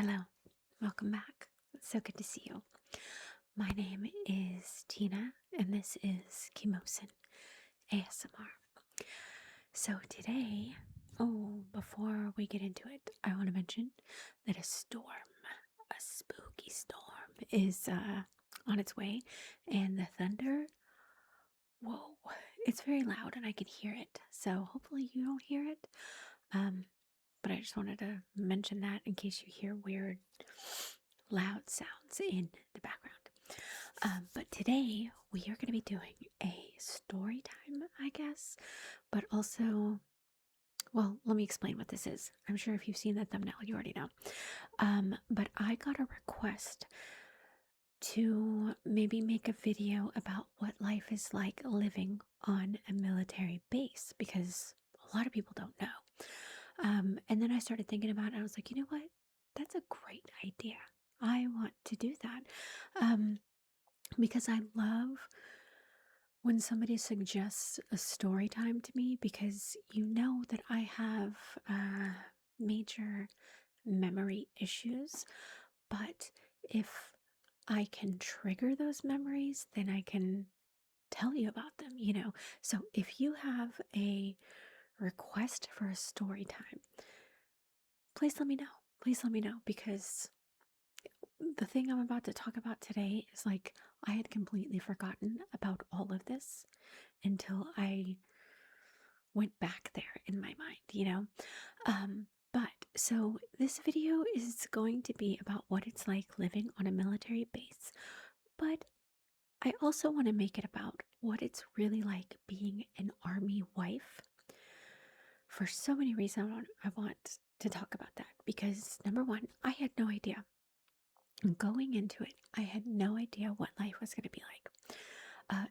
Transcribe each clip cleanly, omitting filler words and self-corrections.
Hello, welcome back. It's so good to see you. My name is Tina, and this is Kimosin ASMR. So, today, before we get into it, I want to mention that a spooky storm, is on its way, and the thunder, whoa, it's very loud and I can hear it. So, hopefully, you don't hear it. Um, but I just wanted to mention that in case you hear weird, loud sounds in the background. But today we are going to be doing a story time, I guess, but also, well, let me explain what this is. I'm sure if you've seen the thumbnail, you already know. But I got a request to maybe make a video about what life is like living on a military base because a lot of people don't know. And then I started thinking about it. I was like, you know what? That's a great idea. I want to do that. Because I love when somebody suggests a story time to me because you know that I have major memory issues. But if I can trigger those memories, then I can tell you about them. So if you have a request for a story time, please let me know. Please let me know because the thing I'm about to talk about today is like I had completely forgotten about all of this until I went back there in my mind. But so this video is going to be about what it's like living on a military base, but I also want to make it about what it's really like being an army wife. For so many reasons, I want to talk about that because number one, I had no idea. Going into it, I had no idea what life was going to be like.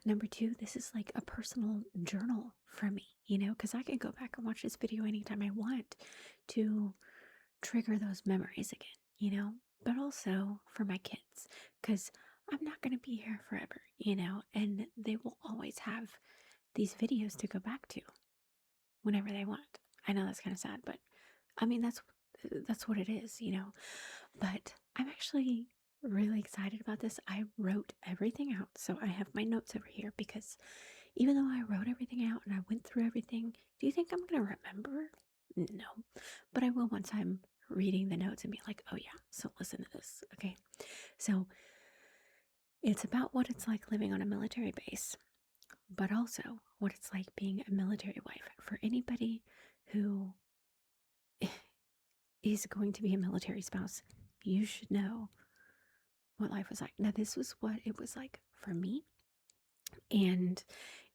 Number two, this is like a personal journal for me, because I can go back and watch this video anytime I want to trigger those memories again, but also for my kids, because I'm not going to be here forever, and they will always have these videos to go back to whenever they want. I know that's kind of sad, but I mean, that's what it is. But I'm actually really excited about this. I wrote everything out. So I have my notes over here because even though I wrote everything out and I went through everything, do you think I'm going to remember? No. But I will once I'm reading the notes and be like, oh yeah, so listen to this. Okay. So it's about what it's like living on a military base, but also what it's like being a military wife. For anybody who is going to be a military spouse, you should know what life was like. Now, this was what it was like for me, and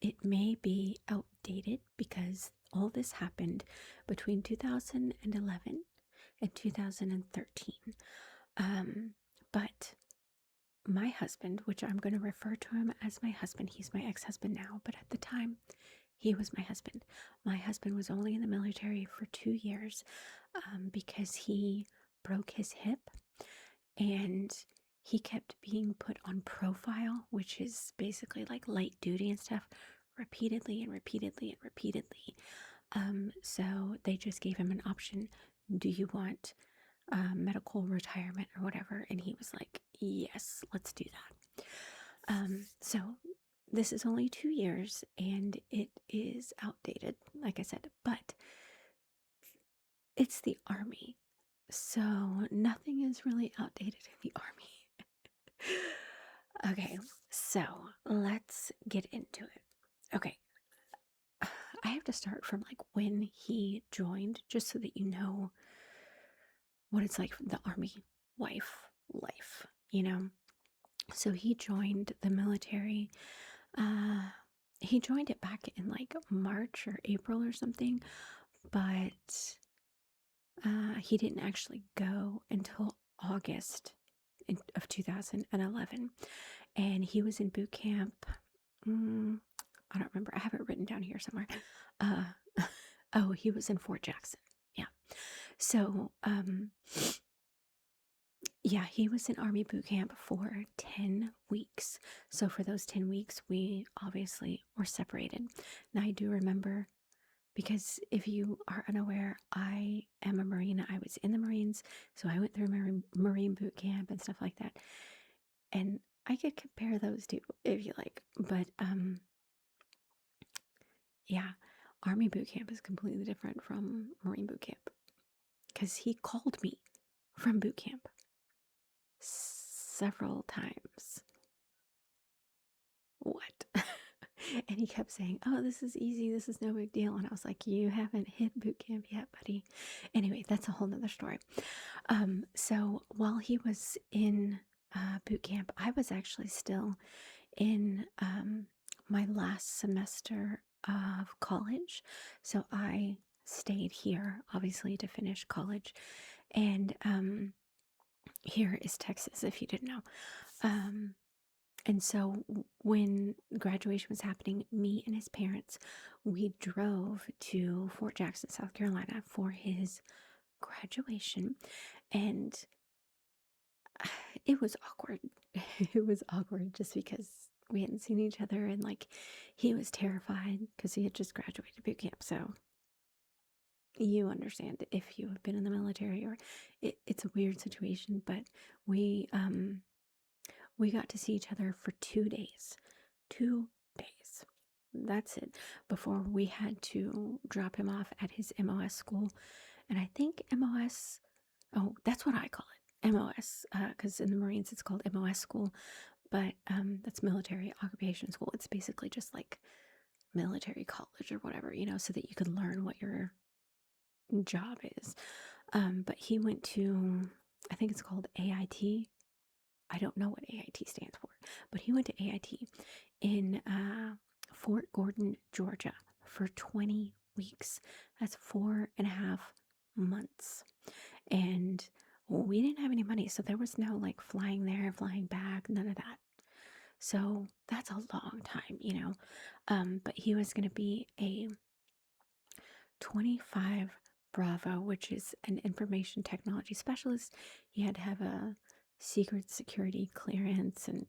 it may be outdated because all this happened between 2011 and 2013. But my husband, which I'm going to refer to him as my husband, he's my ex-husband now, but at the time, he was my husband. My husband was only in the military for 2 years because he broke his hip and he kept being put on profile, which is basically like light duty and stuff, repeatedly and repeatedly and repeatedly. So they just gave him an option. Do you want medical retirement or whatever? And he was like, yes, let's do that. So this is only 2 years and it is outdated, like I said, but it's the army. So nothing is really outdated in the army. Okay, so let's get into it. Okay, I have to start from like when he joined, just so that you know what it's like the army wife life. So he joined the military. Uh, he joined it back in like March or April or something, but he didn't actually go until August of 2011. And he was in boot camp. I don't remember. I have it written down here somewhere. Uh, oh, he was in Fort Jackson. Yeah. So, yeah, he was in Army boot camp for 10 weeks. So for those 10 weeks, we obviously were separated. Now I do remember because if you are unaware, I am a Marine. I was in the Marines, so I went through Marine boot camp and stuff like that. And I could compare those two if you like. But yeah, Army boot camp is completely different from Marine boot camp because he called me from boot camp several times. What? And he kept saying, "Oh, this is easy. This is no big deal." And I was like, "You haven't hit boot camp yet, buddy." Anyway, that's a whole nother story. So while he was in boot camp, I was actually still in my last semester of college. So I stayed here, obviously, to finish college. And here is Texas, if you didn't know. Um, and so when graduation was happening, me and his parents, we drove to Fort Jackson, South Carolina for his graduation. And it was awkward. It was awkward just because we hadn't seen each other, and like he was terrified because he had just graduated boot camp. So you understand if you have been in the military, or it's a weird situation, but we um we got to see each other for 2 days. 2 days. That's it. Before we had to drop him off at his MOS school. And I think MOS, oh, that's what I call it, MOS, because in the Marines it's called MOS school, but that's military occupation school. It's basically just like military college or whatever, so that you could learn what your job is. But he went to, I think it's called AIT. I don't know what AIT stands for, but he went to AIT in Fort Gordon, Georgia for 20 weeks. That's 4.5 months. And we didn't have any money, so there was no like flying there, flying back, none of that. So that's a long time. But he was going to be a 25 Bravo, which is an information technology specialist. He had to have a secret security clearance, and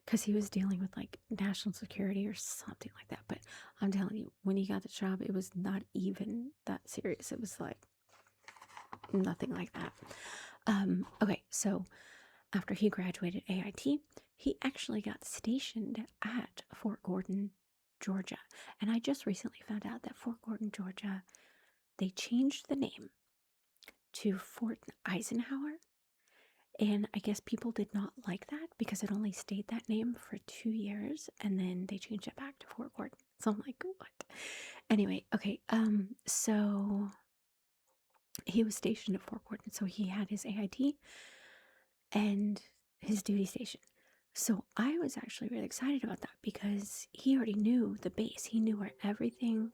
because he was dealing with like national security or something like that. But I'm telling you, when he got the job, it was not even that serious. It was like nothing like that. Okay, so after he graduated AIT, he actually got stationed at Fort Gordon, Georgia. And I just recently found out that Fort Gordon, Georgia, they changed the name to Fort Eisenhower. And I guess people did not like that because it only stayed that name for 2 years, and then they changed it back to Fort Gordon. So I'm like, what? Anyway, okay, so he was stationed at Fort Gordon, so he had his AIT and his duty station. So I was actually really excited about that because he already knew the base. He knew where everything,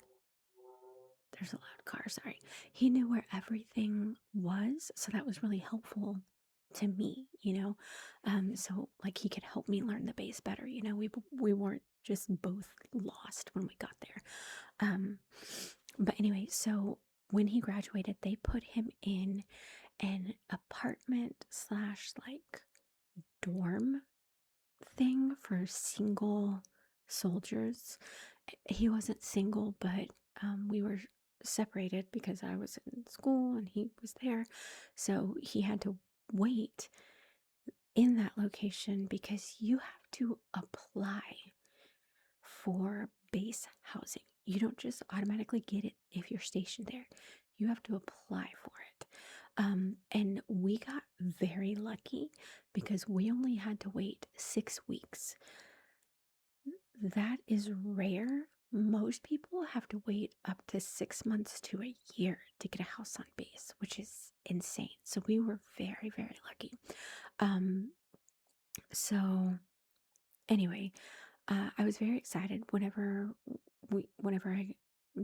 there's a loud car, sorry. He knew where everything was, so that was really helpful to me. So like he could help me learn the base better. We weren't just both lost when we got there. But anyway, so when he graduated, they put him in an apartment slash like dorm thing for single soldiers. He wasn't single, but we were separated because I was in school and he was there. So he had to wait in that location because you have to apply for base housing. You don't just automatically get it if you're stationed there. You have to apply for it. And we got very lucky because we only had to wait 6 weeks. That is rare. Most people have to wait up to 6 months to a year to get a house on base, which is insane. So we were very, very lucky. So anyway, I was very excited whenever I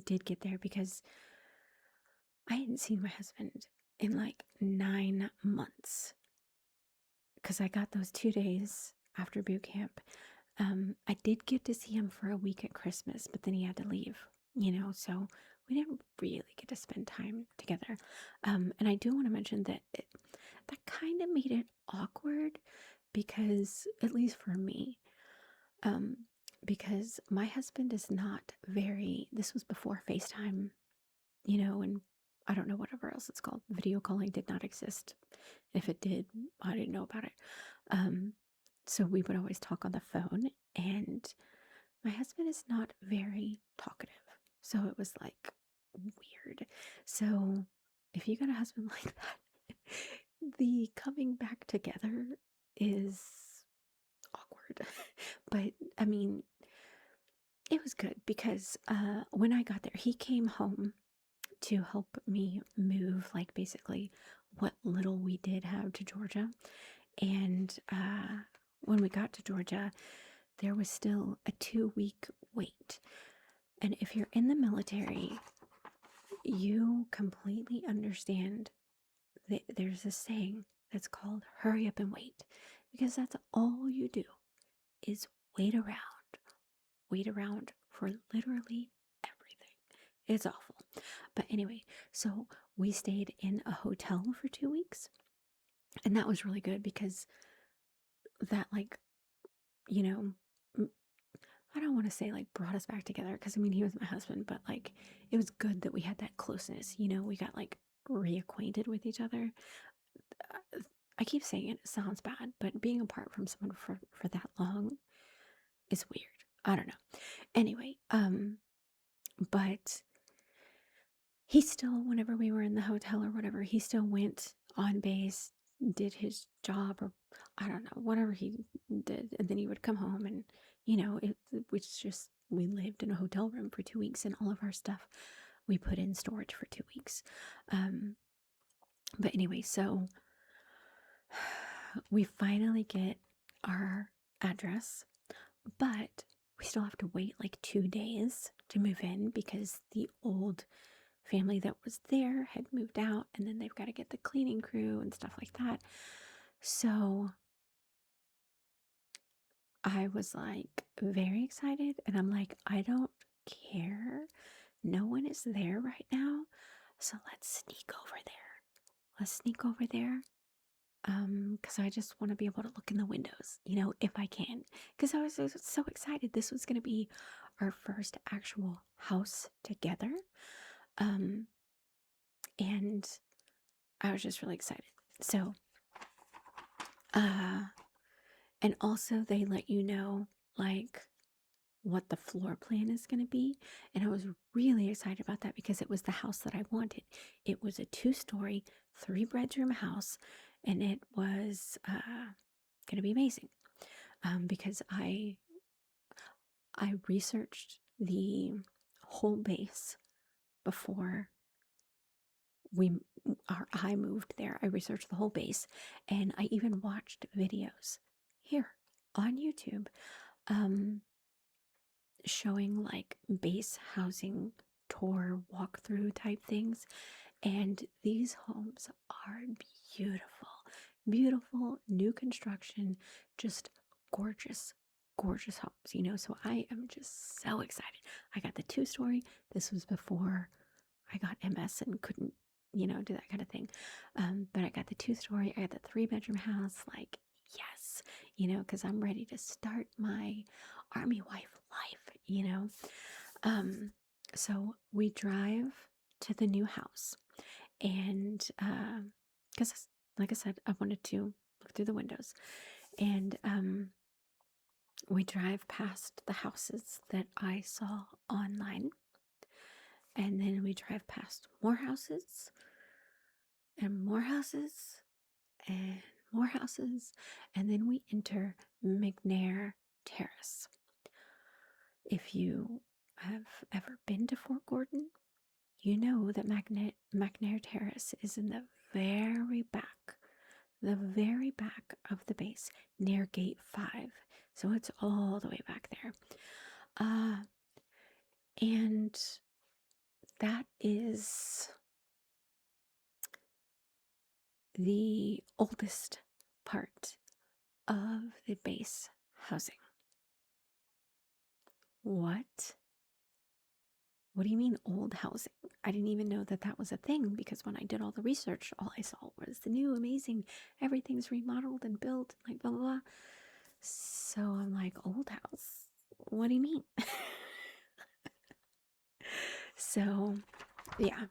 did get there because I hadn't seen my husband in like 9 months because I got those 2 days after boot camp. I did get to see him for a week at Christmas, but then he had to leave, so we didn't really get to spend time together. And I do want to mention that that kind of made it awkward because, at least for me, um, because my husband is not this was before FaceTime and I don't know whatever else it's called. Video calling did not exist. If it did, I didn't know about it. Um, so we would always talk on the phone, and my husband is not very talkative. So it was like weird. So if you got a husband like that, the coming back together is awkward. But I mean, it was good because when I got there, he came home to help me move, like basically what little we did have to Georgia. And when we got to Georgia, there was still a 2-week wait. And if you're in the military, you completely understand that there's a saying that's called hurry up and wait, because that's all you do is wait around for literally everything. It's awful. But anyway, so we stayed in a hotel for 2 weeks, and that was really good because that, like, you know, m- I don't want to say like brought us back together because I mean, he was my husband, but like it was good that we had that closeness. We got like reacquainted with each other. I keep saying it sounds bad, but being apart from someone for that long is weird. I don't know. Anyway, but he still, whenever we were in the hotel or whatever, he still went on base, did his job, or I don't know, whatever he did. And then he would come home and, we lived in a hotel room for 2 weeks, and all of our stuff we put in storage for 2 weeks. But anyway, so we finally get our address, but we still have to wait like 2 days to move in because the old family that was there had moved out, and then they've got to get the cleaning crew and stuff like that. So I was like very excited, and I'm like, I don't care. No one is there right now. So let's sneak over there. Let's sneak over there. Because I just want to be able to look in the windows, if I can. Because I was so excited. This was going to be our first actual house together. And I was just really excited. So, and also they let you know like what the floor plan is going to be. And I was really excited about that because it was the house that I wanted. It was a 2-story, 3-bedroom house, and it was going to be amazing. Because I researched the whole base before I moved there. I researched the whole base, and I even watched videos here on YouTube showing like base housing tour walkthrough type things. And these homes are beautiful, beautiful, new construction, just gorgeous, gorgeous homes. So I am just so excited. I got the 2-story. This was before I got MS and couldn't, do that kind of thing. But I got the 2-story. I got the 3-bedroom house. Like, yes, because I'm ready to start my army wife life. So we drive to the new house, and because like I said, I wanted to look through the windows, and we drive past the houses that I saw online, and then we drive past more houses and more houses and more houses, and then we enter McNair Terrace. If you have ever been to Fort Gordon, you know that McNair Terrace is in the very back of the base near Gate 5. So it's all the way back there. And that is the oldest part of the base housing. What? What do you mean old housing? I didn't even know that that was a thing because when I did all the research, all I saw was the new, amazing, everything's remodeled and built, like blah, blah, blah. So I'm like, old house? What do you mean? So, yeah.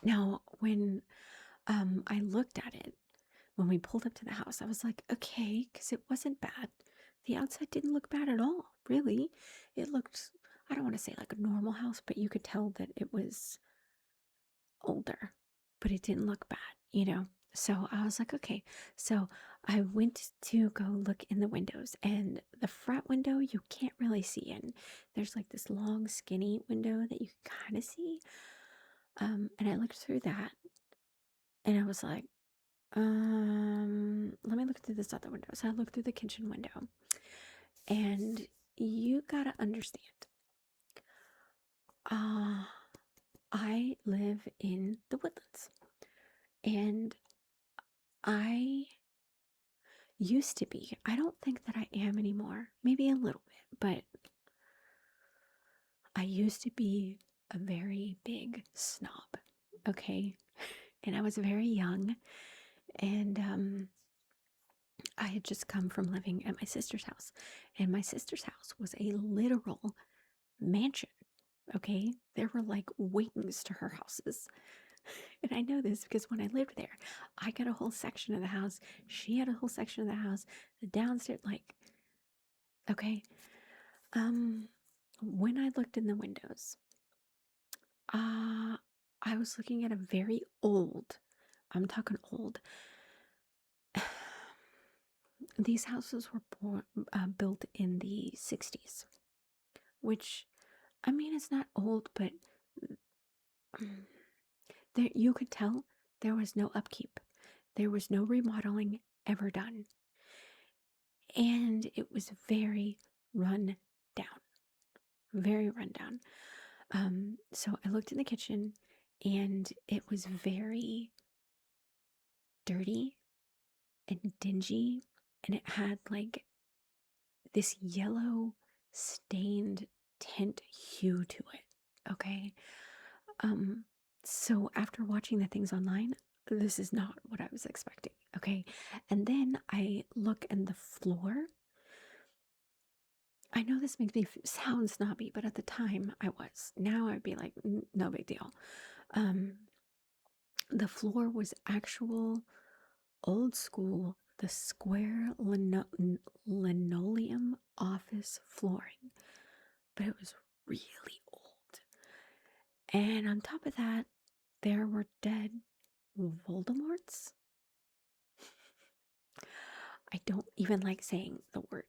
Now, when I looked at it, when we pulled up to the house, I was like, okay, because it wasn't bad. The outside didn't look bad at all, really. It looked, I don't want to say like a normal house, but you could tell that it was older, but it didn't look bad. So I was like, okay. So I went to go look in the windows, and the front window you can't really see in. There's like this long, skinny window that you can kind of see. And I looked through that, and I was like, let me look through this other window. So I looked through the kitchen window, and you gotta understand, uh, I live in the woodlands, and I used to be. I don't think that I am anymore. Maybe a little bit, but I used to be a very big snob. Okay. And I was very young, and I had just come from living at my sister's house, and my sister's house was a literal mansion. Okay. There were like wings to her houses. And I know this because when I lived there, I got a whole section of the house. She had a whole section of the house. The downstairs, like, okay. Um, when I looked in the windows, uh, I was looking at a very old, I'm talking old. These houses were built in the 60s, which, I mean, it's not old, but there, you could tell there was no upkeep. There was no remodeling ever done. And it was very run down, very run down. So I looked in the kitchen, and it was very dirty and dingy, and it had like this yellow stained tint hue to it. Okay. Um, so after watching the things online, this is not what I was expecting. Okay. And then I look in the floor. I know this makes me sound snobby, but at the time I was. Now I'd be like, no big deal." Um, the floor was actual old school, the square linoleum office flooring, but it was really old. And on top of that, there were dead Voldemorts. I don't even like saying the word,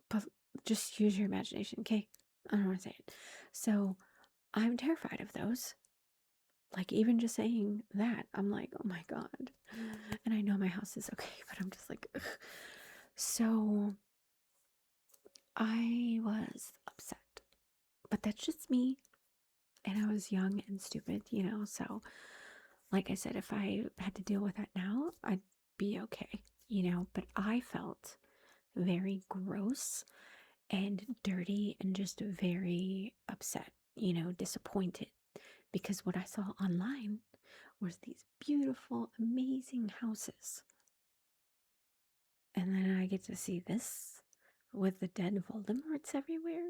but just use your imagination, okay? I don't want to say it. So I'm terrified of those. Like, even just saying that, I'm like, oh my God. And I know my house is okay, but I'm just like, ugh. So I was upset. But that's just me. And I was young and stupid. So, like I said, if I had to deal with that now, I'd be okay. But I felt very gross and dirty and just very upset, disappointed, because what I saw online was these beautiful, amazing houses. And then I get to see this with the dead Voldemorts everywhere.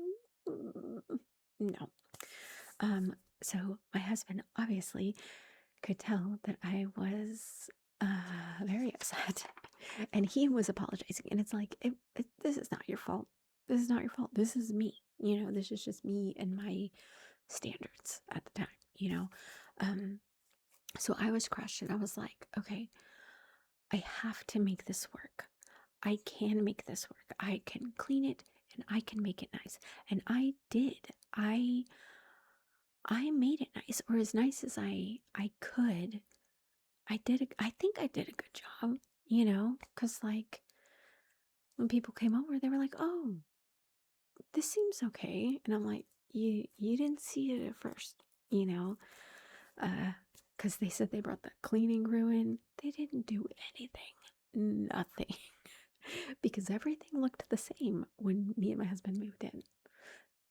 No. So my husband obviously could tell that I was very upset, and he was apologizing. And it's like, this is not your fault. This is not your fault. This is me. This is just me and my standards at the time. So I was crushed, and I was like, okay, I have to make this work. I can make this work. I can clean it, and I can make it nice. And I did. I made it nice, or as nice as I could. I think I did a good job, because like when people came over, they were like, "Oh, this seems okay," and I'm like, "You didn't see it at first, you know, because they said they brought the cleaning crew in. They didn't do anything, nothing, because everything looked the same when me and my husband moved in.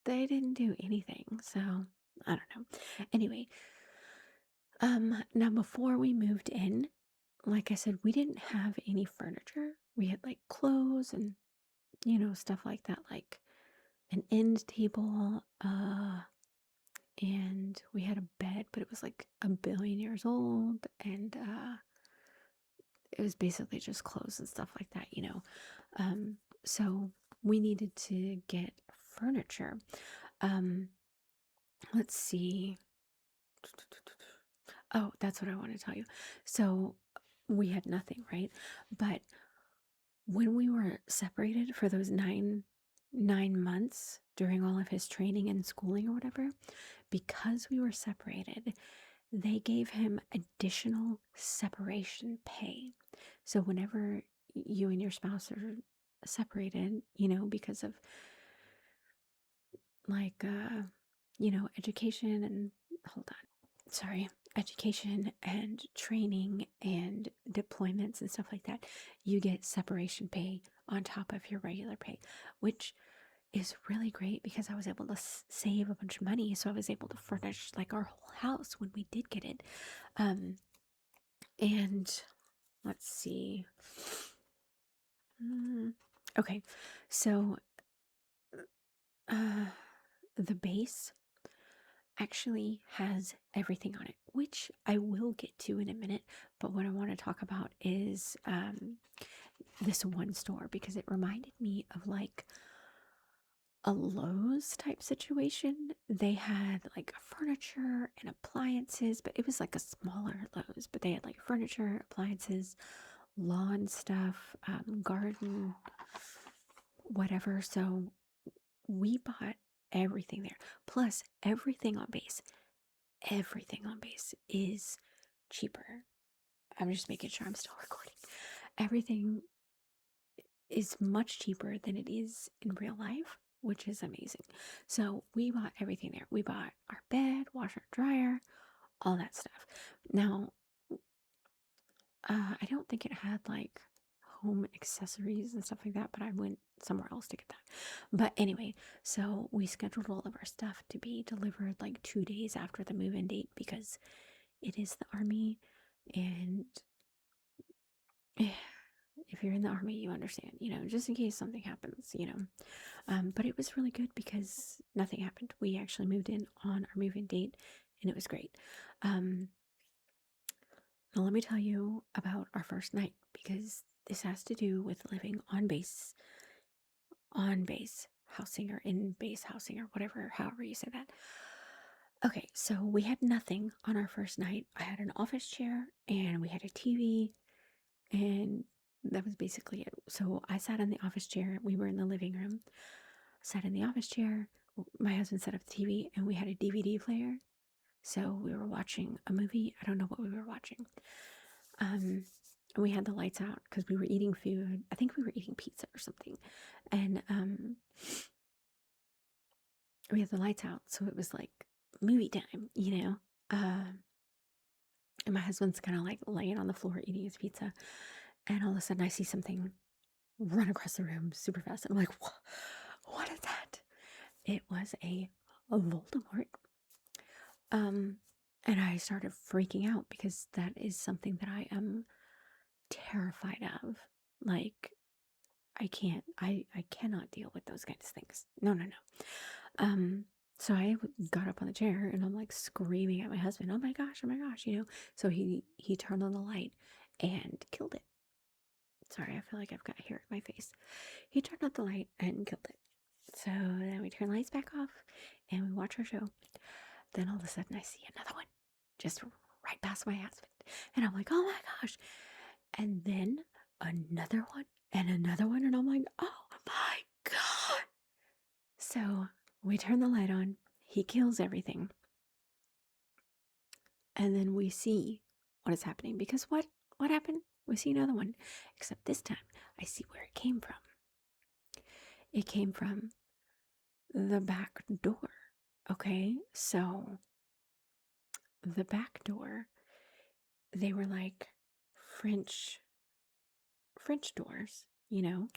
They didn't do anything, so I don't know. Anyway, now before we moved in, like I said, we didn't have any furniture. We had like clothes and stuff like that, like an end table, and we had a bed, but it was like a billion years old, and it was basically just clothes and stuff like that, you know. So we needed to get furniture. Um, let's see. Oh, that's what I want to tell you. So we had nothing, right? But when we were separated for those nine months during all of his training and schooling or whatever, because we were separated, they gave him additional separation pay. So whenever you and your spouse are separated, you know, because of like education and hold on. Sorry. Education and training and deployments and stuff like that, you get separation pay on top of your regular pay, which is really great because I was able to save a bunch of money. So I was able to furnish like our whole house when we did get it. Um, and let's see. Mm, okay, so uh, the base actually has everything on it, which I will get to in a minute. But what I want to talk about is this one store because it reminded me of like a Lowe's type situation. They had like furniture and appliances, but it was like a smaller Lowe's, but they had like furniture, appliances, lawn stuff, garden, whatever. So we bought everything there. Plus, everything on base is cheaper. I'm just making sure I'm still recording. Everything is much cheaper than it is in real life, which is amazing. So we bought everything there. We bought our bed, washer, dryer, all that stuff. Now, I don't think it had like home accessories and stuff like that, but I went somewhere else to get that. But anyway, so we scheduled all of our stuff to be delivered like 2 days after the move-in date because it is the army, and if you're in the army, you understand, you know, just in case something happens, you know. But it was really good because nothing happened. We actually moved in on our move-in date, and it was great. Um, Now, let me tell you about our first night because this has to do with living on base housing or in base housing or whatever, however you say that. Okay, so we had nothing on our first night. I had an office chair and we had a TV, and that was basically it. So I sat in the office chair. We were in the living room, sat in the office chair. My husband set up the TV, and we had a DVD player. So we were watching a movie. I don't know what we were watching. Um, we had the lights out because we were eating food. I think we were eating pizza or something. And we had the lights out. So it was like movie time, you know? And my husband's kind of like laying on the floor eating his pizza. And all of a sudden I see something run across the room super fast. And I'm like, what is that? It was a Voldemort. Um, and I started freaking out because that is something that I am terrified of. Like, I cannot deal with those kinds of things. No, no, no. Um, so I got up on the chair and I'm like screaming at my husband, oh my gosh, you know. So he turned on the light and killed it. Sorry, I feel like I've got hair in my face. He turned on the light and killed it. So then we turn lights back off and we watch our show. Then all of a sudden I see another one just right past my husband. And I'm like, oh my gosh. And then another one and another one. And I'm like, oh my God. So we turn the light on. He kills everything. And then we see what is happening. Because what happened? We see another one. Except this time I see where it came from. It came from the back door. Okay. So the back door, they were like French French doors, you know,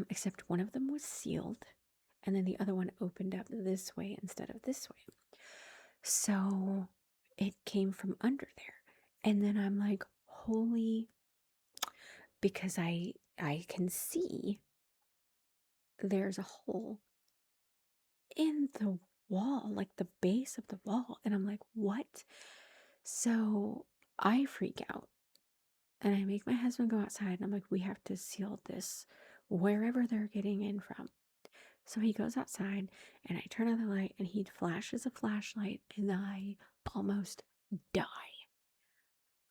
except one of them was sealed, and then the other one opened up this way instead of this way. So it came from under there, and then I'm like, holy, because I can see there's a hole in the wall, like the base of the wall. And I'm like, what? So I freak out and I make my husband go outside and I'm like, we have to seal this wherever they're getting in from. So he goes outside and I turn on the light and he flashes a flashlight and I almost die.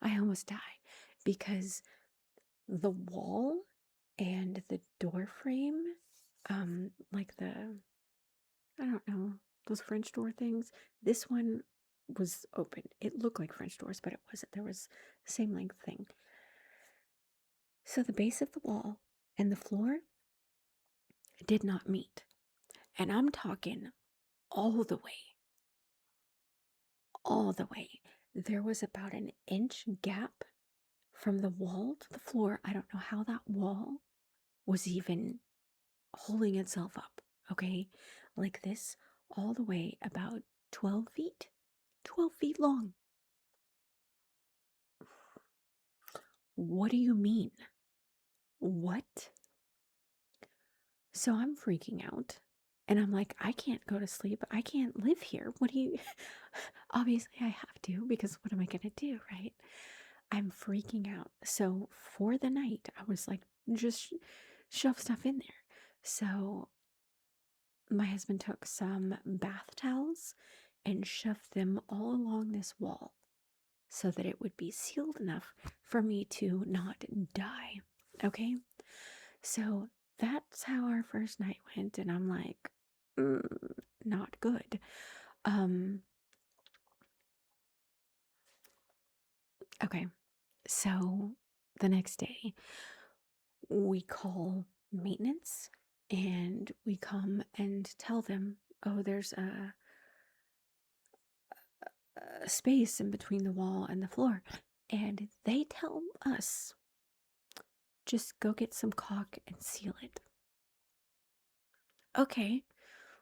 I almost die because the wall and the door frame, like I don't know, those French door things, this one was open. It looked like French doors, but it wasn't. There was the same length thing. So the base of the wall and the floor did not meet. And I'm talking all the way, all the way. There was about an inch gap from the wall to the floor. I don't know how that wall was even holding itself up, okay? Like this, all the way about 12 feet, 12 feet long. What do you mean? What? So I'm freaking out. And I'm like, I can't go to sleep. I can't live here. What do you. Obviously, I have to because what am I going to do, right? I'm freaking out. So for the night, I was like, just shove stuff in there. So my husband took some bath towels and shoved them all along this wall so that it would be sealed enough for me to not die. Okay? So that's how our first night went, and I'm like, not good. Um, okay. So the next day, we call maintenance and we come and tell them, oh, there's a space in between the wall and the floor. And they tell us, just go get some caulk and seal it. Okay,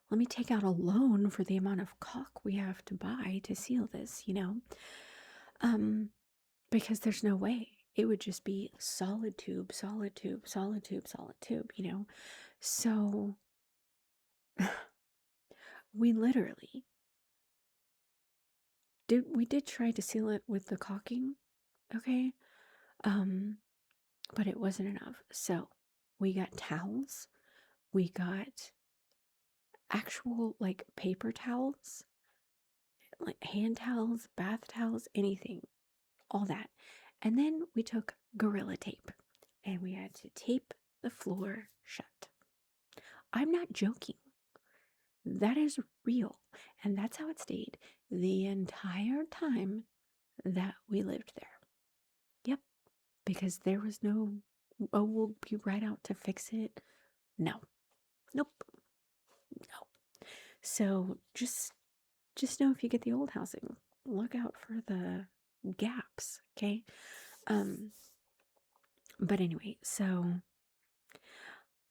let me take out a loan for the amount of caulk we have to buy to seal this, because there's no way. It would just be solid tube, solid tube, solid tube, solid tube. So we literally did try to seal it with the caulking, okay? Um, but it wasn't enough. So we got towels, we got actual like paper towels, like hand towels, bath towels, anything, all that. And then we took Gorilla Tape and we had to tape the floor shut. I'm not joking. That is real. And that's how it stayed the entire time that we lived there. Yep. Because there was no, oh, we'll be right out to fix it. No. Nope. No. So just know if you get the old housing, look out for the gaps, okay? Um but anyway, so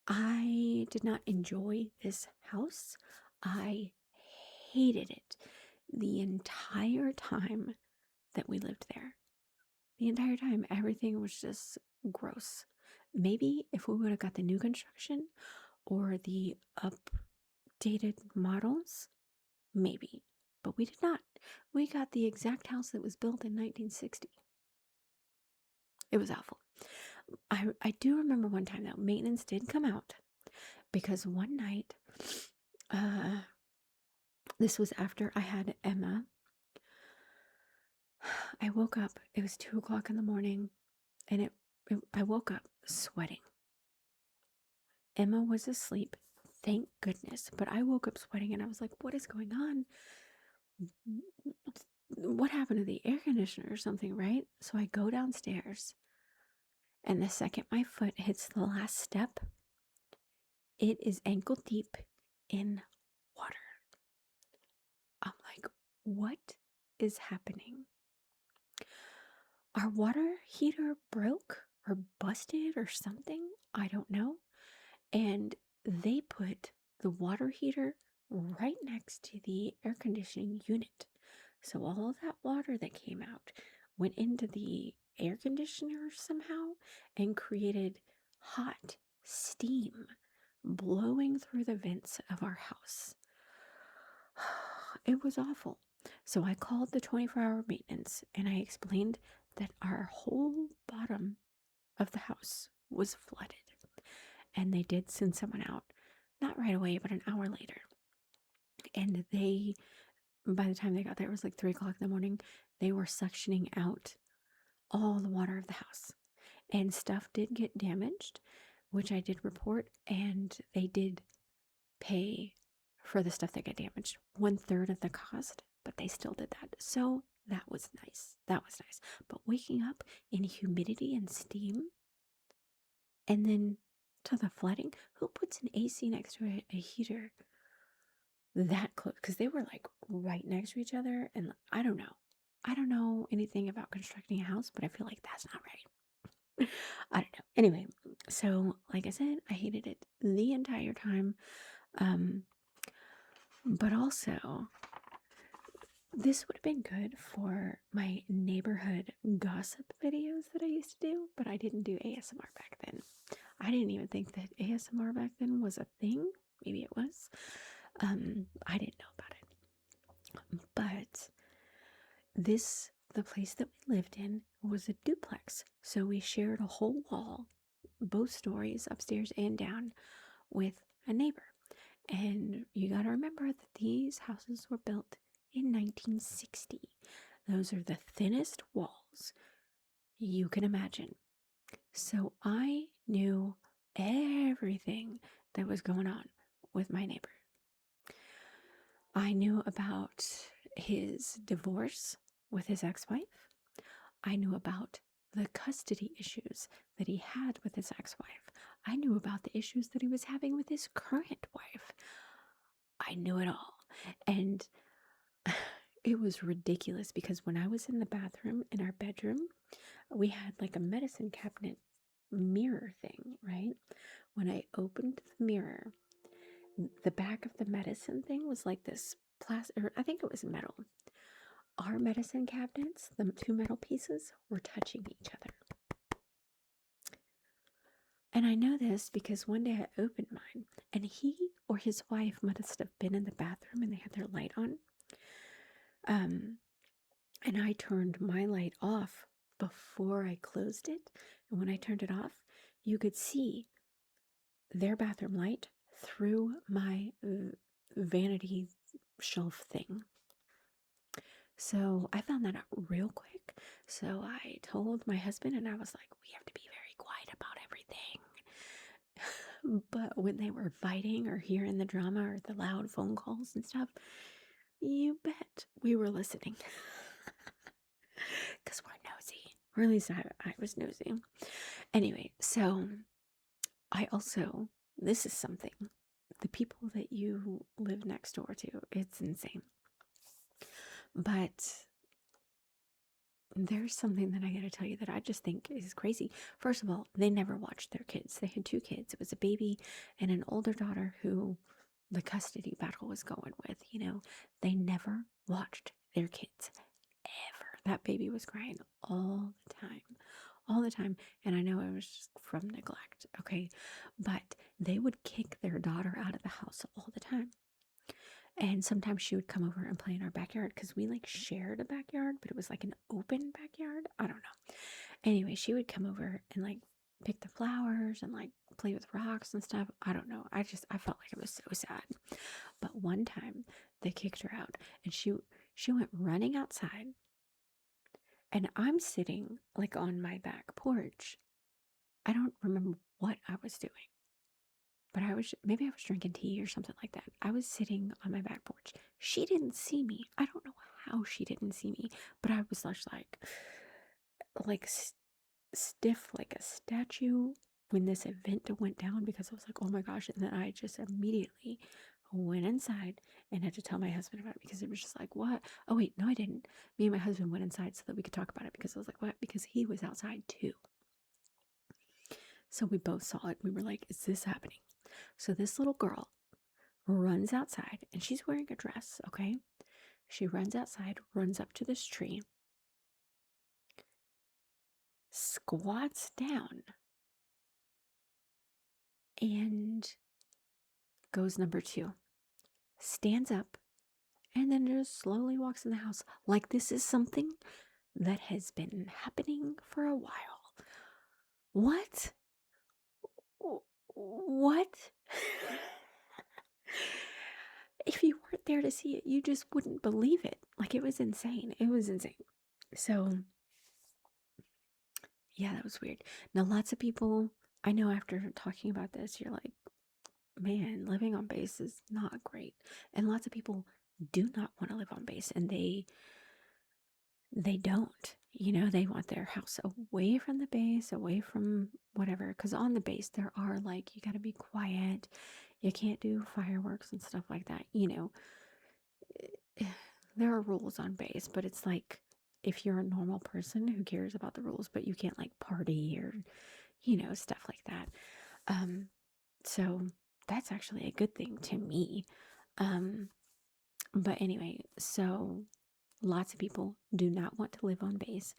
I did not enjoy this house. I hated it the entire time that we lived there. The entire time, everything was just gross. Maybe if we would have got the new construction or the updated models, maybe. But we did not. We got the exact house that was built in 1960. It was awful. I do remember one time though, maintenance did come out because one night, uh, this was after I had Emma. I woke up, it was 2 o'clock in the morning, and I woke up sweating. Emma was asleep, thank goodness, but I woke up sweating and I was like, what is going on? What happened to the air conditioner or something, right? So I go downstairs, and the second my foot hits the last step, it is ankle deep in water. I'm like, what is happening? Our water heater broke or busted or something. I don't know. And they put the water heater right next to the air conditioning unit. So all of that water that came out went into the air conditioner somehow and created hot steam blowing through the vents of our house. It was awful. So I called the 24-hour maintenance and I explained that our whole bottom of the house was flooded. And they did send someone out, not right away, but an hour later. And by the time they got there, it was like 3 o'clock in the morning. They were suctioning out all the water of the house. And stuff did get damaged, which I did report, and they did pay for the stuff that got damaged, 1/3 of the cost, but they still did that. So that was nice. That was nice. But waking up in humidity and steam, and then to the flooding, who puts an AC next to a heater that close? Because they were like right next to each other, and I don't know. I don't know anything about constructing a house, but I feel like that's not right. I don't know. Anyway, so like I said, I hated it the entire time. Um, but also, this would have been good for my neighborhood gossip videos that I used to do, but I didn't do ASMR back then. I didn't even think that ASMR back then was a thing. Maybe it was. I didn't know about it. But the place that we lived in was a duplex. So we shared a whole wall, both stories, upstairs and down, with a neighbor. And you got to remember that these houses were built in 1960. Those are the thinnest walls you can imagine. So I knew everything that was going on with my neighbor. I knew about his divorce with his ex-wife. I knew about the custody issues that he had with his ex-wife. I knew about the issues that he was having with his current wife. I knew it all. And it was ridiculous because when I was in the bathroom in our bedroom, we had like a medicine cabinet mirror thing, right? When I opened the mirror, the back of the medicine thing was like this plastic, or I think it was metal. Our medicine cabinets, the two metal pieces, were touching each other. And I know this because one day I opened mine and he or his wife must have been in the bathroom and they had their light on. And I turned my light off before I closed it. And when I turned it off, you could see their bathroom light through my vanity shelf thing. So I found that out real quick. So I told my husband, and I was like, we have to be very quiet about everything. But when they were fighting or hearing the drama or the loud phone calls and stuff, you bet we were listening. Because we're nosy. Or at least I was nosy. Anyway, so I also, this is something, the people that you live next door to, it's insane. But there's something that I gotta tell you that I just think is crazy. First of all, they never watched their kids. They had 2 kids. It was a baby and an older daughter who the custody battle was going with, you know. They never watched their kids ever. That baby was crying all the time. All the time. And I know it was just from neglect, okay? But they would kick their daughter out of the house all the time. And sometimes she would come over and play in our backyard because we like shared a backyard, but it was like an open backyard. I don't know. Anyway, she would come over and like pick the flowers and like play with rocks and stuff. I don't know. I felt like it was so sad. But one time they kicked her out and she went running outside and I'm sitting like on my back porch. I don't remember what I was doing. But maybe I was drinking tea or something like that. I was sitting on my back porch. She didn't see me. I don't know how she didn't see me, but I was just like stiff like a statue when this event went down because I was like, oh my gosh. And then I just immediately went inside and had to tell my husband about it because it was just like, what? Oh, wait, no, I didn't. Me and my husband went inside so that we could talk about it because I was like, what? Because he was outside too. So we both saw it. We were like, is this happening? So this little girl runs outside and she's wearing a dress, okay? She runs outside, runs up to this tree, squats down, and goes number 2. Stands up and then just slowly walks in the house like this is something that has been happening for a while. What? What? If you weren't there to see it, you just wouldn't believe it. Like, it was insane. It was insane. So, yeah, that was weird. Now, lots of people, I know after talking about this, you're like, man, living on base is not great. And lots of people do not want to live on base, and they don't. They want their house away from the base, away from whatever. Because on the base, there are like, you got to be quiet. You can't do fireworks and stuff like that. There are rules on base, but it's like, if you're a normal person, who cares about the rules? But you can't like party or, stuff like that. So that's actually a good thing to me. Um, but anyway, so lots of people do not want to live on base.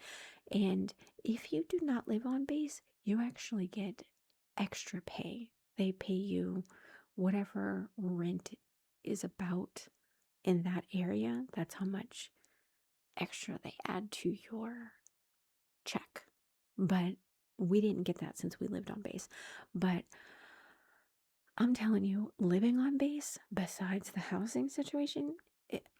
And if you do not live on base, you actually get extra pay. They pay you whatever rent is about in that area. That's how much extra they add to your check. But we didn't get that since we lived on base. But I'm telling you, living on base, besides the housing situation,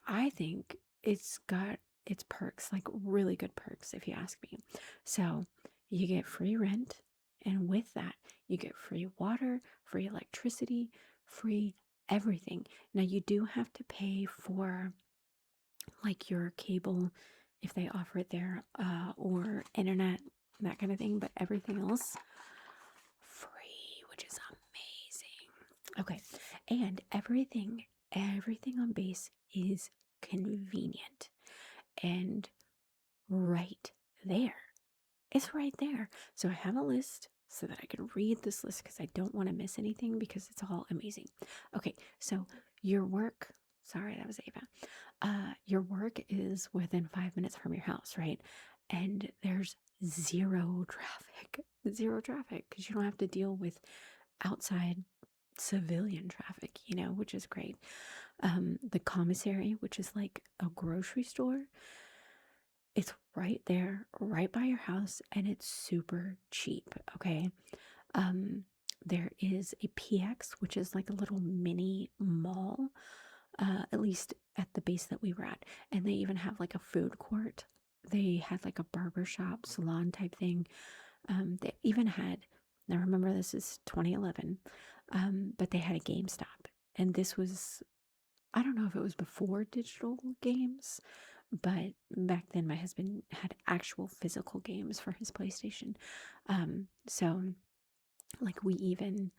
I think it's got its perks, like really good perks, if you ask me. So you get free rent, and with that, you get free water, free electricity, free everything. Now, you do have to pay for like your cable if they offer it there, or internet, that kind of thing, but everything else free, which is amazing. Okay, and everything on base is convenient and right there. It's right there. So I have a list so that I can read this list because I don't want to miss anything because it's all amazing. Okay, so your work, sorry, that was Ava. Your work is within 5 minutes from your house, right? And there's zero traffic because you don't have to deal with outside civilian traffic, which is great. The commissary, which is like a grocery store, it's right there, right by your house, and it's super cheap, okay? Um, there is a PX, which is like a little mini mall, at least at the base that we were at. And they even have like a food court. They had like a barber shop, salon type thing. They even had, now remember this is 2011, but they had a GameStop. And this was, I don't know if it was before digital games, but back then my husband had actual physical games for his PlayStation. So like we even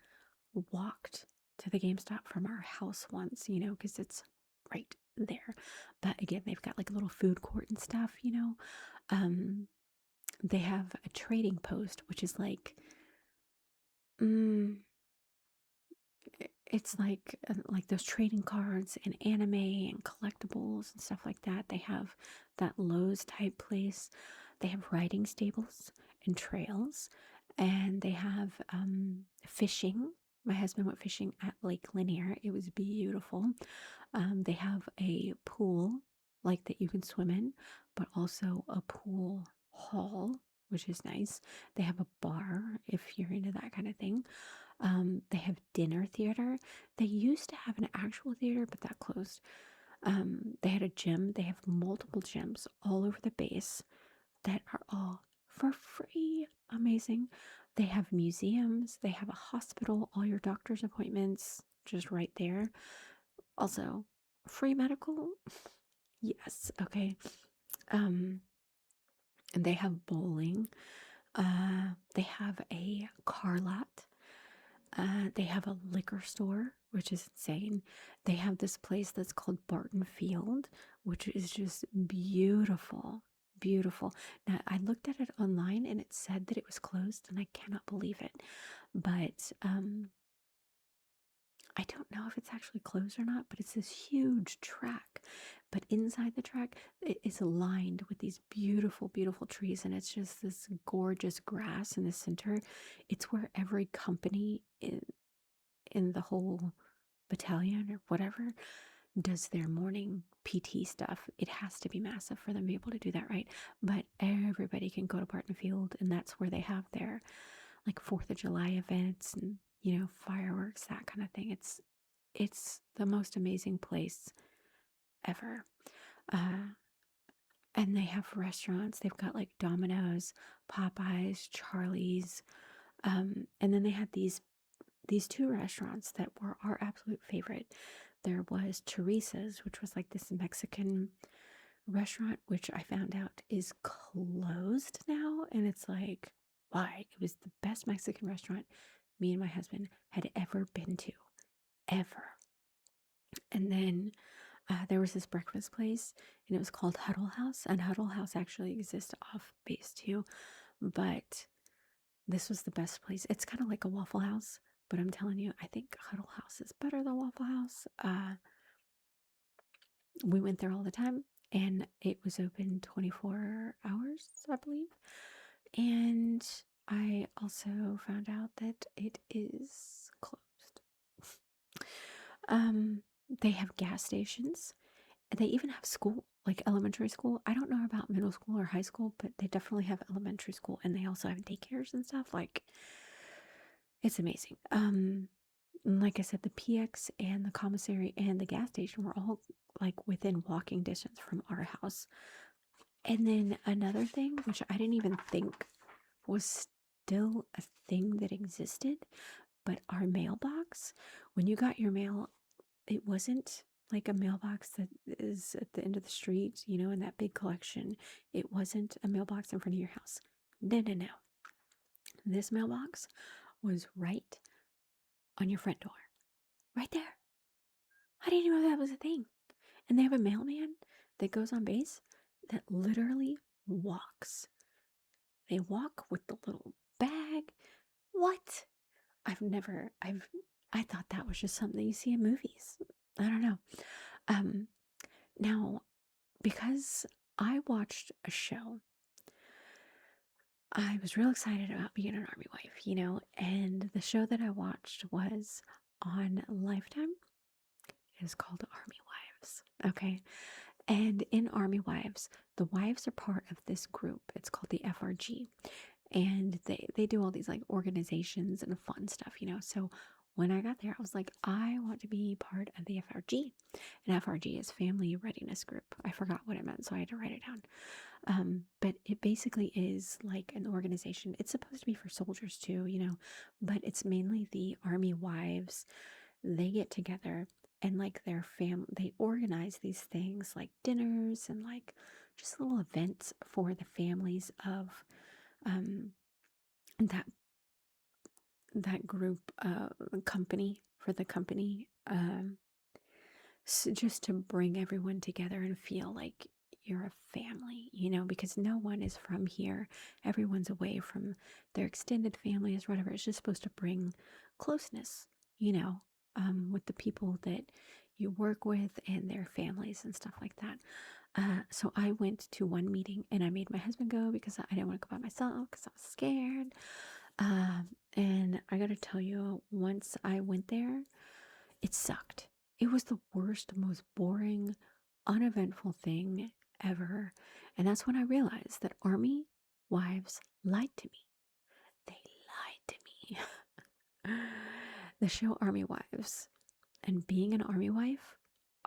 walked to the GameStop from our house once, because it's right there. But again, they've got like a little food court and stuff. They have a trading post, which is mm, it's like those trading cards and anime and collectibles and stuff like that. They have that Lowe's type place. They have riding stables and trails, and they have fishing. My husband went fishing at Lake Lanier. It was beautiful. They have a pool like that you can swim in, but also a pool hall, which is nice. They have a bar if you're into that kind of thing. They have dinner theater. They used to have an actual theater, but that closed. They had a gym. They have multiple gyms all over the base that are all for free. Amazing. They have museums. They have a hospital, all your doctor's appointments just right there. Also, free medical. Yes. Okay. Um, and they have bowling. They have a car lot. They have a liquor store, which is insane. They have this place that's called Barton Field, which is just beautiful. Beautiful. Now, I looked at it online and it said that it was closed, and I cannot believe it. But I don't know if it's actually closed or not, but it's this huge track. But inside the track, it is lined with these beautiful, beautiful trees, and it's just this gorgeous grass in the center. It's where every company in the whole battalion or whatever does their morning PT stuff. It has to be massive for them to be able to do that, right? But everybody can go to Barton Field, and that's where they have their like 4th of July events and, fireworks, that kind of thing. It's the most amazing place ever. Uh, and they have restaurants. They've got like Domino's, Popeyes, Charlie's. And then they had these two restaurants that were our absolute favorite. There was Teresa's, which was like this Mexican restaurant, which I found out is closed now. And it's like, why? It was the best Mexican restaurant me and my husband had ever been to, ever. And then there was this breakfast place, and it was called Huddle House. And Huddle House actually exists off base too, but this was the best place. It's kind of like a Waffle House, but I'm telling you, I think Huddle House is better than Waffle House. We went there all the time, and it was open 24 hours, I believe. And I also found out that it is closed. They have gas stations. They even have school, like elementary school. I don't know about middle school or high school, but they definitely have elementary school, and they also have daycares and stuff. Like, it's amazing. Like I said, the PX and the commissary and the gas station were all like within walking distance from our house. And then another thing, which I didn't even think was still a thing that existed, but our mailbox, when you got your mail, it wasn't like a mailbox that is at the end of the street, in that big collection. It wasn't a mailbox in front of your house. No, no, no. This mailbox was right on your front door. Right there. I didn't even know that was a thing. And they have a mailman that goes on base that literally walks. They walk with the little bag. What? I thought that was just something you see in movies. I don't know. Now, because I watched a show, I was real excited about being an Army wife, and the show that I watched was on Lifetime. It is called Army Wives. Okay. And in Army Wives, the wives are part of this group. It's called the FRG. And they do all these like organizations and fun stuff. So when I got there, I was like, I want to be part of the FRG. And FRG is Family Readiness Group. I forgot what it meant, so I had to write it down. But it basically is like an organization. It's supposed to be for soldiers too, but it's mainly the Army wives. They get together and like they organize these things like dinners and like just little events for the families of um that group company for the company, just to bring everyone together and feel like you're a family, because no one is from here. Everyone's away from their extended families, whatever. It's just supposed to bring closeness, with the people that you work with and their families and stuff like that. So I went to one meeting, and I made my husband go because I didn't want to go by myself because I was scared. And I gotta tell you, once I went there, it sucked. It was the worst, most boring, uneventful thing ever. And that's when I realized that Army wives lied to me. They lied to me. The show Army Wives and being an Army wife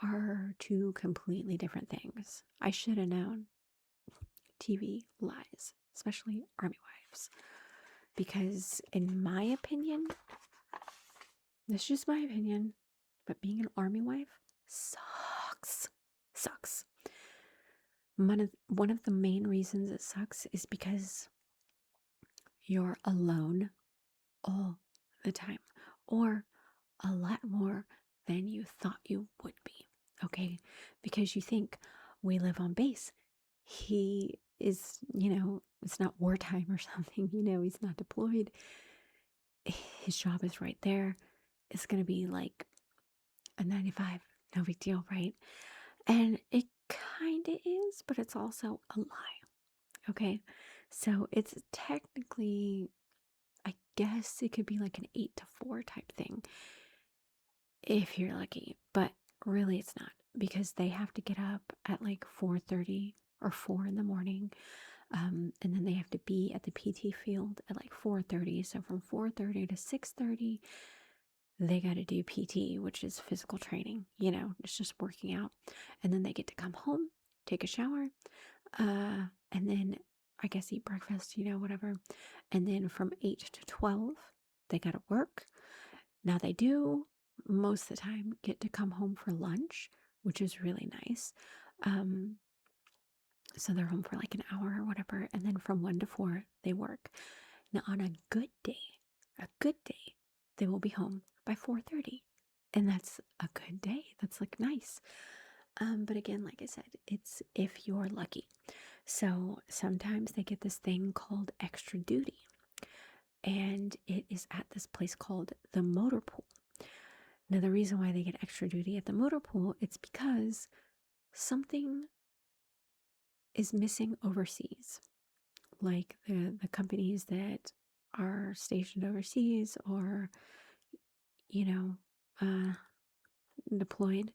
are two completely different things. I should have known. TV lies, especially Army wives. Because, in my opinion, this is just my opinion, but being an Army wife sucks. Sucks. One of the main reasons it sucks is because you're alone all the time, or a lot more than you thought you would be. Okay? Because you think we live on base. He is, it's not wartime or something, he's not deployed. His job is right there. It's going to be like a 9 to 5, no big deal, right? And it kind of is, but it's also a lie. Okay? So it's technically, I guess it could be like an 8 to 4 type thing if you're lucky, but really it's not. because they have to get up at like 4:30 or 4 in the morning. And then they have to be at the PT field at like 4:30. So from 4:30 to 6:30, they got to do PT, which is physical training. It's just working out. And then they get to come home, take a shower, and then I guess eat breakfast, whatever. And then from 8 to 12, they got to work. Now they do most of the time get to come home for lunch, which is really nice. Um, so they're home for like an hour or whatever. And then from 1 to 4, they work. Now on a good day, they will be home by 4:30. And that's a good day. That's like nice. But again, like I said, it's if you're lucky. So sometimes they get this thing called extra duty, and it is at this place called the motor pool. Now, the reason why they get extra duty at the motor pool, it's because something is missing overseas. Like the companies that are stationed overseas or, you know, deployed,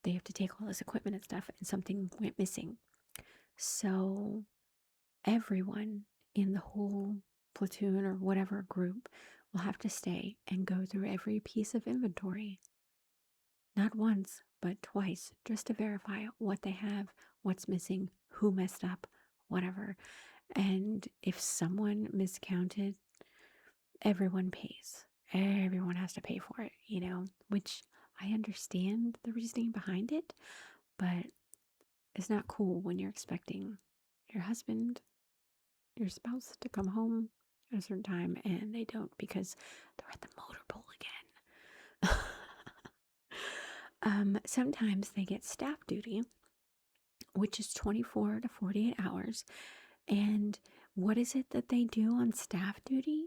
they have to take all this equipment and stuff, and something went missing. So everyone in the whole platoon or whatever group will have to stay and go through every piece of inventory. Not once, but twice, just to verify what they have, what's missing, who messed up, whatever. And if someone miscounted, everyone pays. Everyone has to pay for it, which I understand the reasoning behind it, but it's not cool when you're expecting your husband, your spouse to come home at a certain time and they don't because they're at the motor pool again. Sometimes they get staff duty, which is 24 to 48 hours. And what is it that they do on staff duty?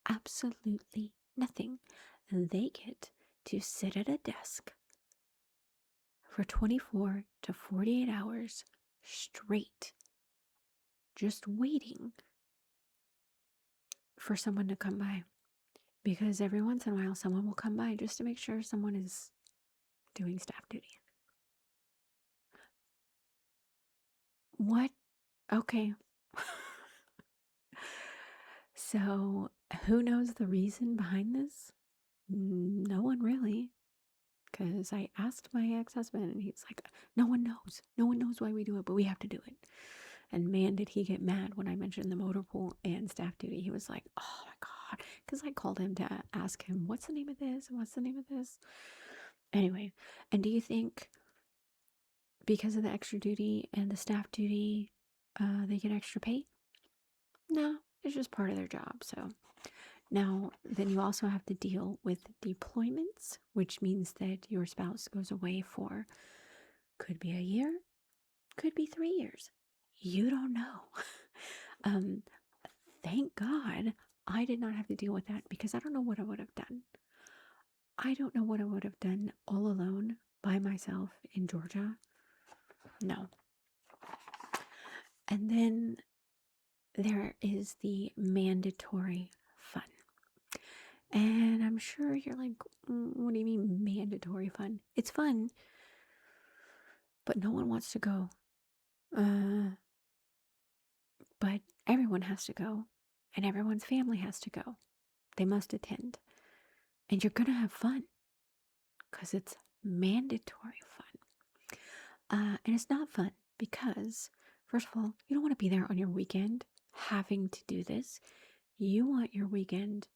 Absolutely nothing. They get to sit at a desk for 24 to 48 hours straight, just waiting for someone to come by. Because every once in a while, someone will come by just to make sure someone is doing staff duty. What? Okay. So, who knows the reason behind this? No one really. Because I asked my ex-husband and he's like, no one knows. No one knows why we do it, but we have to do it. And man, did he get mad when I mentioned the motor pool and staff duty. He was like, oh my God. Because I called him to ask him, what's the name of this? What's the name of this? Anyway, and do you think because of the extra duty and the staff duty, they get extra pay? No, it's just part of their job. So now, then you also have to deal with deployments, which means that your spouse goes away for could be a year, could be 3 years. You don't know. um, thank God I did not have to deal with that because I don't know what I would have done. I don't know what I would have done all alone by myself in Georgia. No. And then there is the mandatory fun. And I'm sure you're like, what do you mean mandatory fun? It's fun, but no one wants to go. But everyone has to go, and everyone's family has to go. They must attend. And you're going to have fun because it's mandatory fun. And it's not fun because, first of all, you don't want to be there on your weekend having to do this. You want your weekend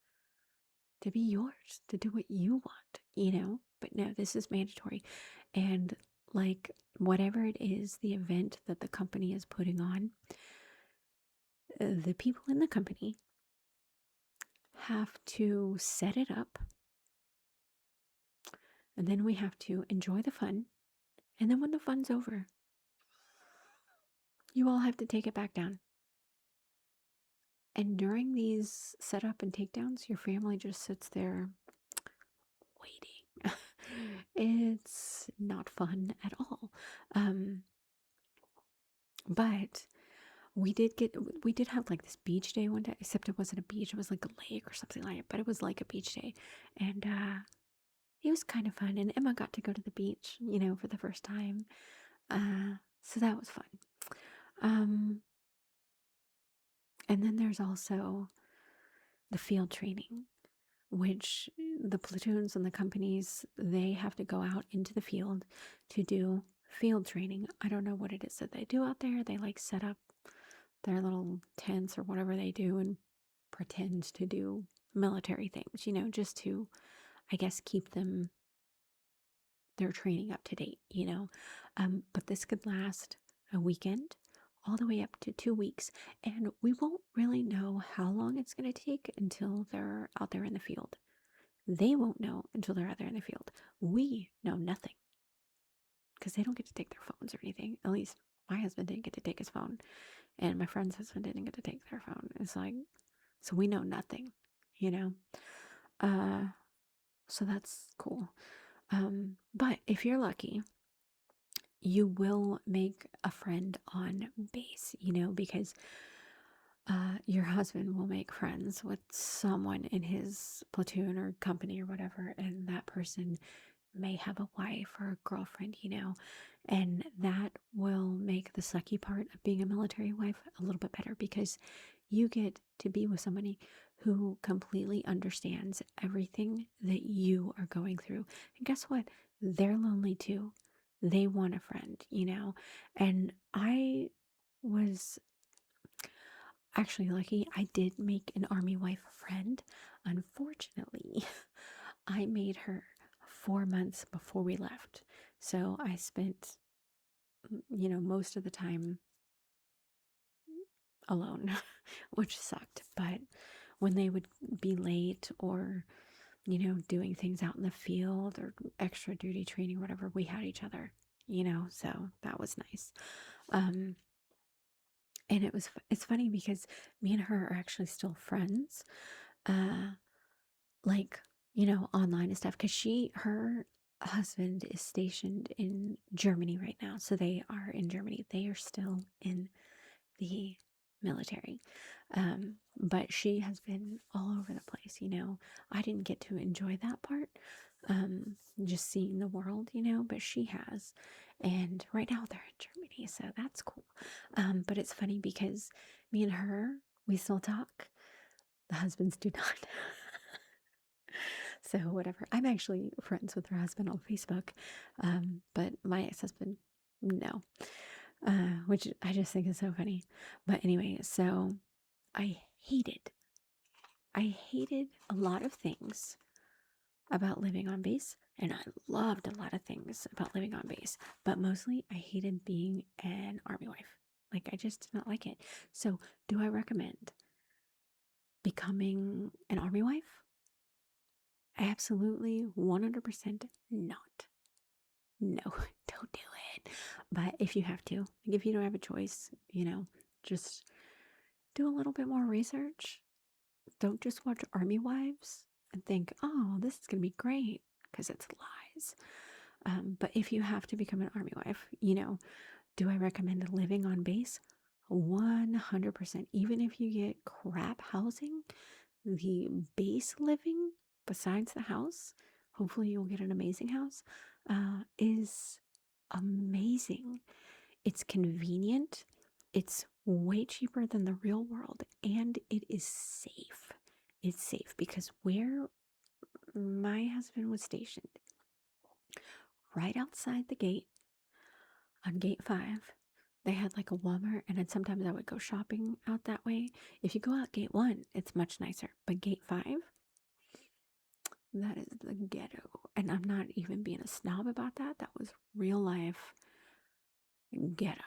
to be yours, to do what you want, But no, this is mandatory. And like whatever it is, the event that the company is putting on, the people in the company have to set it up, and then we have to enjoy the fun. And then when the fun's over, you all have to take it back down. And during these setup and takedowns, your family just sits there waiting. It's not fun at all. But we did have like this beach day one day, except it wasn't a beach, it was like a lake or something like it, but it was like a beach day. And it was kind of fun. And Emma got to go to the beach, for the first time. So that was fun. Um, and then there's also the field training, which the platoons and the companies, they have to go out into the field to do field training. I don't know what it is that they do out there. They like set up their little tents or whatever they do and pretend to do military things, just to, I guess, keep their training up to date. But this could last a weekend all the way up to 2 weeks, and we won't really know how long it's going to take until they're out there in the field. They won't know until they're out there in the field. We know nothing because they don't get to take their phones or anything. At least my husband didn't get to take his phone, and my friend's husband didn't get to take their phone. It's like, so we know nothing, you know? Uh, so that's cool. But if you're lucky, you will make a friend on base, because your husband will make friends with someone in his platoon or company or whatever, and that person may have a wife or a girlfriend, and that will make the sucky part of being a military wife a little bit better because you get to be with somebody who completely understands everything that you are going through. And guess what? They're lonely too. They want a friend, and I was actually lucky. I did make an army wife friend. Unfortunately, I made her 4 months before we left. So I spent, most of the time alone, which sucked. But when they would be late or, doing things out in the field or extra duty training, whatever, we had each other, so that was nice. Um, and it's funny because me and her are actually still friends. Uh, like, online and stuff, because her husband is stationed in Germany right now. So they are in Germany. They are still in the military. But she has been all over the place, I didn't get to enjoy that part. Just seeing the world, but she has. And right now they're in Germany, so that's cool. But it's funny because me and her, we still talk. The husbands do not. So whatever. I'm actually friends with her husband on Facebook, but my ex-husband, no, which I just think is so funny. But anyway, so I hated, I hated a lot of things about living on base, and I loved a lot of things about living on base, but mostly I hated being an army wife. Like I just did not like it. So do I recommend becoming an army wife? Absolutely 100% not. No, don't do it. But if you have to, like if you don't have a choice, just do a little bit more research. Don't just watch Army Wives and think, oh, this is going to be great, because it's lies. But if you have to become an Army wife, do I recommend living on base? 100%. Even if you get crap housing, the base living besides the house, hopefully you'll get an amazing house, is amazing. It's convenient, it's way cheaper than the real world, and it is safe. It's safe because where my husband was stationed, right outside the gate on gate 5, they had like a Walmart, and then sometimes I would go shopping out that way. If you go out gate 1, it's much nicer, but gate 5, that is the ghetto. And I'm not even being a snob about that. That was real life ghetto.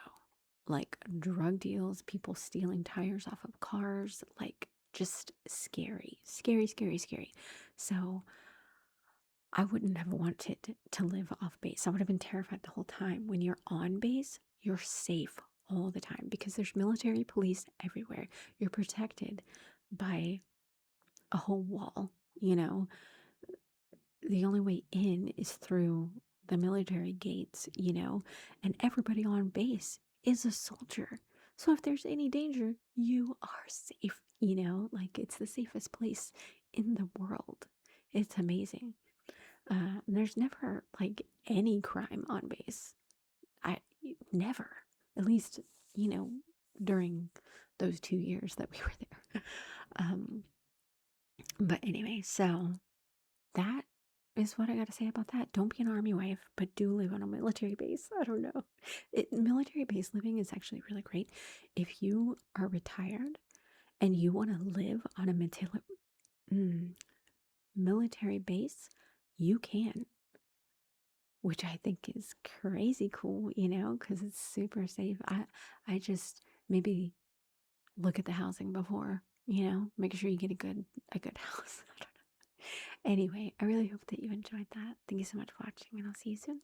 Like drug deals, people stealing tires off of cars, like just scary, scary, scary, scary. So I wouldn't have wanted to live off base. I would have been terrified the whole time. When you're on base, you're safe all the time because there's military police everywhere. You're protected by a whole wall, The only way in is through the military gates, and everybody on base is a soldier. So if there's any danger, you are safe, like it's the safest place in the world. It's amazing. There's never like any crime on base. I never, at least, you know, during those 2 years that we were there. Um, but anyway, so that is what I got to say about that. Don't be an army wife, but do live on a military base. I don't know. Military base living is actually really great. If you are retired and you want to live on a military base, you can, which I think is crazy cool, because it's super safe. I just maybe look at the housing before, make sure you get a good house. I don't know. Anyway, I really hope that you enjoyed that. Thank you so much for watching, and I'll see you soon.